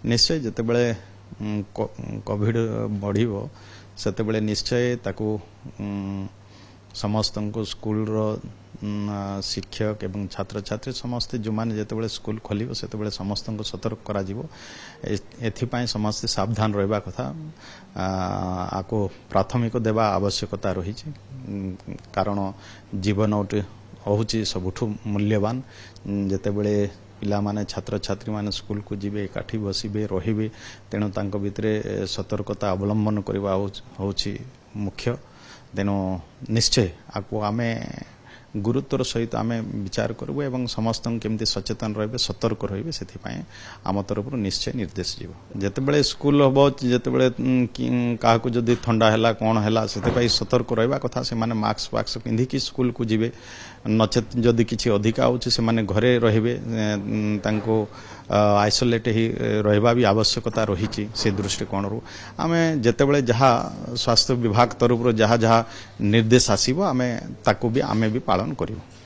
निश्चय जितेबले कोविड बढ़िबो सेतेबले निश्चय ताकू समस्त को स्कूल रो शिक्षक एवं छात्र छात्री समस्ते जो माने जेतेबले स्कूल खोलिबो सेतेबले समस्त को सतर्क करा जिवो एथिपाई समस्ते सावधान रहबा कथा आको प्राथमिक देवा आवश्यकता रही कारण जीवन होउची सबुठु मूल्यवान जेतेबले पिला माने छात्र छात्री माने स्कूल को जीवे एकाठी बसिबे रहिबे तेणु तांको भितरे सतर्कता अवलंबन करबा होउची मुख्य तेणु निश्चय आपको आमे गुरुत्वर सहित आमे विचार करबो एवं समस्त केमती सचेतन रहबे सतर्क रहबे सेथिपाई आम तरफ निश्चय निर्देश जीव जेतेबेले स्कूल हबो जेतेबेले काहाकू जदि ठंडा हैला कोन हैला सेथिपाई सतर्क रहबा कथा से माने मास्क वाक्स पिंधि की स्कूल को जीवे नचेत जदि किछि अधिका होछि से माने घरे रहबे तांको आइसोलेट ही रहबा भी आवश्यकता रही से दृष्टिकोण रु आमे जेतेबेले जहा स्वास्थ्य विभाग तरफ जहा जहा निर्देश आसीबो आमे ताकू भी आमे भी पालन करियो।